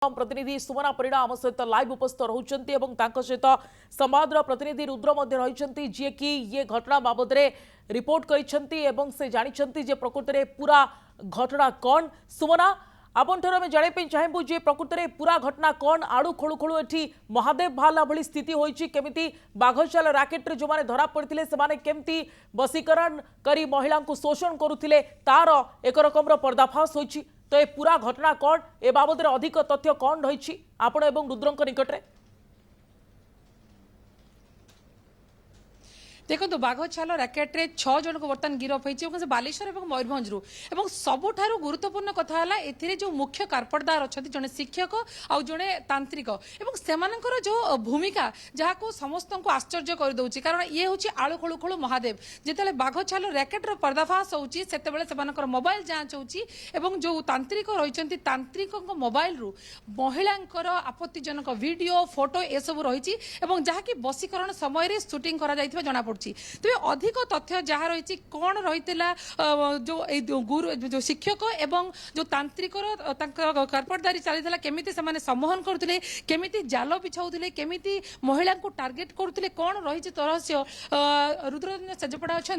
प्रतिनिधि सुमना परिड़ा आम सहित लाइव उपस्थित रहउछंती एवं तांको सहित संवाद प्रतिनिधि रुद्र मध्य रहिछंती जे कि ये घटना बाबद रे रिपोर्ट करिछंती एवं से जानिछंती जे प्रकृति रे पूरा घटना कोन। सुमना आपण ठर में जाने पे चाहेबू जे प्रकृति रे पूरा घटना कोन। आड़ू खोलू खोलू एठी महादेव भाला भली स्थिति होईची केमिति बाघचाल राकेट रे जो माने धरा पड़थिले से माने केमिति वशीकरण करी महिला को शोषण करुथिले तार एक रकम रो पर्दाफाश होईची। तो ये पूरा घटना कौन ए बाबद अधिक तथ्य कौन रही आपण एवं रुद्रंक निकट रे? देखो बाघछाल राकेट रे 6 जन को बर्तमान गिरफ होती बालेश्वर और मयूरभंज सबुठारु गुरुत्वपूर्ण कथा है जो मुख्य कारपटदार अच्छा जड़े शिक्षक आउ जड़े तांत्रिक और सेमानकर जो भूमिका जहाँ को समस्त को आश्चर्य कर दउची कारण ये हूँ आलू खोलू खोलू महादेव जिते बाघछाल राकेट पर्दाफाश होते मोबाइल जांच हो जो तांत्रिक रही तांत्रिक मोबाइल रु महिलांकर आपत्तिजनक वीडियो फोटो ए सब रही जहाँकि वशीकरण समय सुटिंग करा जना पड़े तेज अधिक तथ्य जहाँ रही कौन रही जो गुरु जो शिक्षक एवं जो तांत्रिक कारपटदारी चली केमी से सम्मोहन करते केमी जाल बिछाऊे केमी महिला को टार्गेट करते कौन रही रहस्य रुद्ररंजन सेजपड़ा अच्छा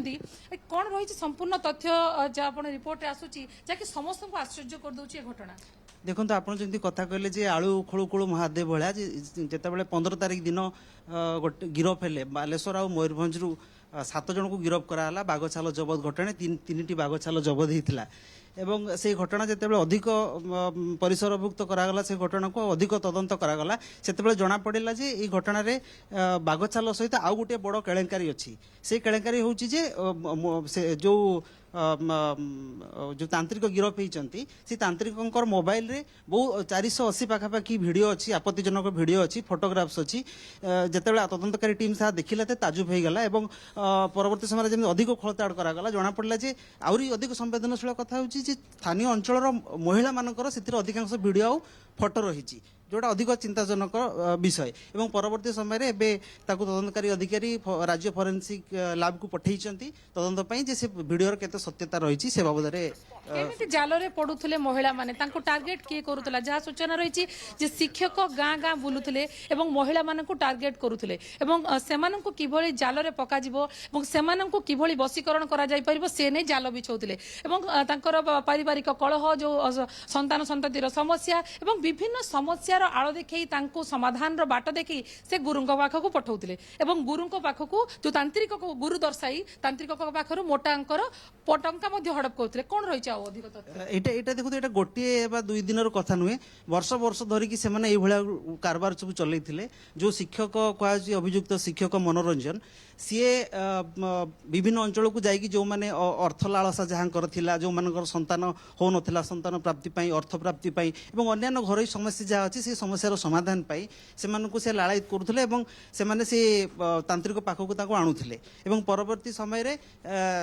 कौन रही संपूर्ण तथ्य जहाँ रिपोर्ट आसूची जहाँकि समस्त को आश्चर्य कर दूसरी घटना। देखो आप जमी कथा कहले जे आलू खोलू खोलू महादेव भाया जिते 15 तारिख दिन गोटे गिरफ हेले बालेश्वर आ मयूरभंज 7 जन को गिरफ कराला बाघछाल जबत घटना 3टी बाघछाल जबत होता एवं से घटना जिते अधिक परिसरभुक्त करागला से घटना को अधिक तदंत करागला से जना पड़ा जे ये घटना रे बाघछाल सहित आउ गोटे बड़ केलेंकारी अच्छी से केलेंकारी हूँ जे जो जो तांत्रिक गिरफ होती से तांत्रिक मोबाइल रे बहु 480 पाखापाखि भिडियो अच्छी आपत्तिजनक भिडियो अच्छी फोटोग्राफ्स अच्छी जिते तदंतकारी टीम सा देखला ताजुब हो गला और परवर्ती समय जमी अधिक खोलताड़ करागला जना पड़ा जे आहरी अधिक संवेदनशील कथा हूँ स्थानीय अंचल महिला मानकर से अधिकांश भिडियो आ फोटो रही जोटा अधिक चिंताजनक विषय एवं परवर्ती समय एबे ताकू तदंतकारी अधिकारी राज्य फोरेंसिक लैब को पठेई तदंत पई जे से वीडियो केते सत्यता रही से बाबद रे केमिति जाल रे पडुथले महिला माने तांको टार्गेट किए करूतला जहाँ सूचना रही जे शिक्षक गाँ गाँ बुलुथले एवं महिला मानकु टार्गेट करूथले एवं सेमानकु किभଳି जाल रे पका जिवो एवं सेमानकु किभଳି वशीकरण करा जाय परिबो से नै जाल बिछौथले एवं तांकर पारिवारिक कलह जो संतान संततिर समस्या एवं विभिन्न समस्या आड़ देखी समाधान बाट देखी से गुरु पाखक पठाऊले और गुरु पाखक जो तांत्रिक गुरु दर्शाई तांत्रिक पाखर मोटा अंकर टंका हड़प करते कौन रही अधिक एटा देखो एटा गोटे बा 2 दिन कथा नुहे वर्ष वर्ष धरिकी से कारबार सब चलते जो शिक्षक कह अभियुक्त शिक्षक मनोरंजन सीए विभिन्न अंचल को जाइए जो मैंने अर्थ लालसा जहाँ जो मान संतान हो नाला संतान प्राप्ति अर्थ प्राप्ति और अन्य घर समस्या जहाँ अच्छी से समस्यार समाधान पाई से लालायित करुले से तांत्रिक पाखक आणुले परवर्ती समय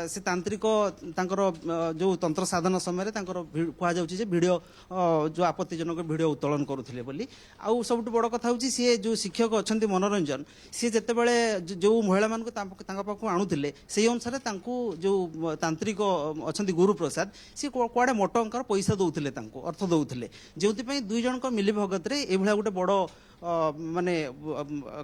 से तांत्रिक जो तंत्र साधन समय कहुचे वीडियो जो आपत्तिजनक वीडियो उत्तोलन करुले बोली आउ सब बड़ कथा हूँ सी जो शिक्षक अच्छा मनोरंजन सी जितेबाला जो महिला मान पाखक आणुले से अनुसार जो तांत्रिक अच्छा गुरु प्रसाद सी कुआड़े मोट अंकर पैसा दौले अर्थ दौले जो 2 जन मिली भगत रे ए गोटे बड़ माने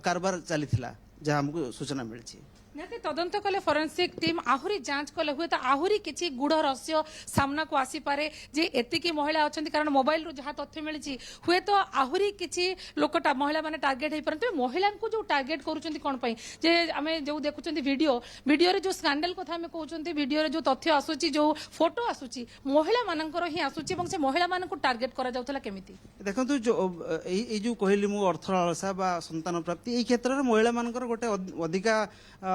कारबार चली जहाँ हमको सूचना मिली निहती तदंत कले फोरेंसिक टीम आहुरी जांच कले हुए तो आहुरी किसी गुढ़ रहस्य सामना को आसीपारे जे एतिकी महिला अच्छा कारण मोबाइल जहाँ तथ्य मिली हुए तो आहुरी किसी लोकटा महिला माने टार्गेट हो पारते महिला को जो टार्गेट करुँच कौन जे आम जो देखुं वीडियो वीडियो जो स्कैंडल कथा आम कहते वीडियो जो तथ्य आसूची जो फोटो आसूची महिला मानकर ही आसूची से महिला मान को टार्गेट करा जाउथला केमिति देखो जो जो कहली मु अर्थ लालसा बा संतान प्राप्ति ये क्षेत्र में महिला मानकर गोटे अधिका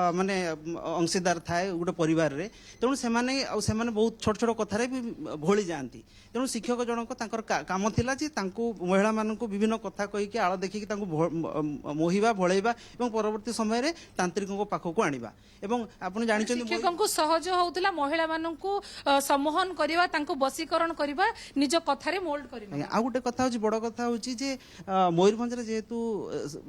माने अंशीदार थाए गोटे परिवार रे तेणु से बहुत छोट छोट कथार भी भोली जाती तेणु शिक्षक जनक काम थिला जे महिला मान विभिन्न कथा कहीकि आड़ देखिकी मोहिबा भोलैबा और परवर्ती समय तांत्रिकों पाखक आनिबा एवं आपन जानिछन शिक्षक सहज होउतला महिला माननकु सम्मोहन करिवा तांको वशीकरण करिवा निज कथारे मोल्ड करिवा आ गोटे कथा होची बड़ कथा होची जे मयूरभंज रे जेहेतु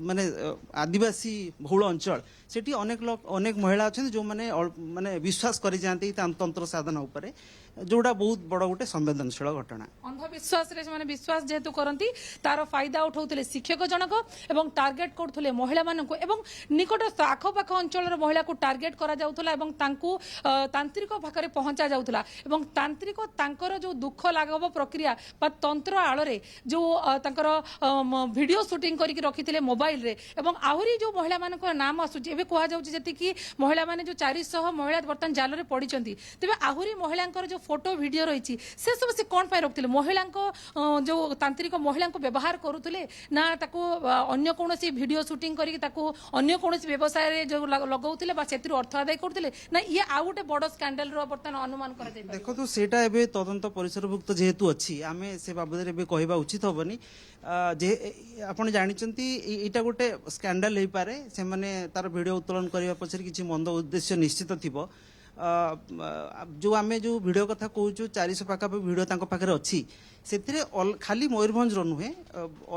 माने आदिवासी बहुल अंचल सेठी अनेक लोक अनेक महिला अच्छा जो माने विश्वास कर जाती तंत्र साधन उपरे जोटा बहुत बड़ गोटे संवेदनशील घटना। अंधविश्वास रे से विश्वास जेहेतु करती तार फायदा उठाउथिले शिक्षक जनक एवं टार्गेट करथुले महिला मानकु एवं निकटस्थ आखपाख अंचल महिला को टार्गेट करा जाउथला एवं तांकु तांत्रिक पाखरे पहुंचा जाउथला एवं तांत्रिक तांकर जो दुख लागब प्रक्रिया बा तंत्र आଳରେ जो तांकर वीडियो शूटिंग करके रखिथिले मोबाइल रे एवं आहुरी जो महिला मानक नाम आसुची एबे कहा जाउची जति कि महिला माने जो 400 महिला बर्तन जाल रे पडिचंती तबे आहुरी महिलांकर जो फोटो वीडियो रहिची से सब से कोन पाई रखथिले महिलांको जो तांत्रिक महिलांको व्यवहार करूथिले ना ताको अन्य कोनोसी वीडियो शूटिंग करके ताको अन्य कोनोसी व्यवसाय रे जो लगाउथिले बा सेतिर अर्थ आदाय करथिले ना ये आ गोटे बड़ स्कैंडल रो बर्तन अनुमान करा जाय देखो तो सेटा एबे तदंत परिसरभुक्त जेहेतु अछि आमे से बाबद रे कहवा उचित हबनी जे आपण जानिचंती एटा गोटे स्कैंडल हेई पारे से माने तार वीडियो उत्तोलन करबा पछर किछि मंद उद्देश्य निश्चित थिबो जो आमे जो वीडियो कथा कहूँ 400 पाखा वीडियो तांको पाखरे अच्छी से खाली मयूरभंज नुहे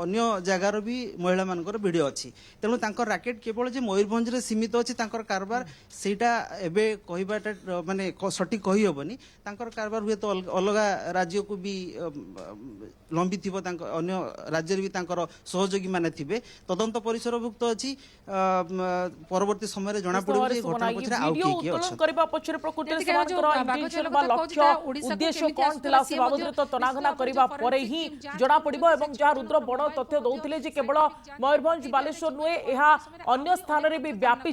अन्य जगार भी महिला मानकर वीडियो अच्छी तेणु तांकर राकेट केवल जे मयूरभंज रे सीमित अच्छी तांकर कारबार सेटा एबे कहबाटा माने सटीक कहि हबनी तांकर कारबार हुए तो अलग राज्य को भी लंबी थिबो तांकर अन्य राज्य भी तांकर सहयोगी माने थिबे तदंत परिसरभुक्त अछि परवर्ती समय रे जणा पड़ो जे घटना पछरे आउ के उत्तोलन करबा पछरे प्रकृति एतिके जो सेमानकर बाघ इंटेंशन चलो बा कथा लक्ष्य कहूता, ओडिशा को उद्देश्य केमिति कोन आସୁଥିଲା, थिला ସିଏ से बाबदरे ମଧ୍ୟ तो तनाघना ନିଶ୍ଚିତ करबा ଭାବରେ परे forensic ही team ଯାଞ୍ଚ जणा କରିବ पड़िबो ଏବଂ एवं ସେ जहाँ କ୍ଷେତ୍ରରେ रुद्र बड़ ମୋବାଇଲ तथ्य ଫୋନ दौथिले जे ବ୍ୟବହାର केवल କରି मयूरभंज ଜାଣିପାରିବେ बालेश्वर ଯେ नुहे ବର୍ତ୍ତମାନ ଏହା ସମୟରେ अन्य स्थान रे भी व्यापी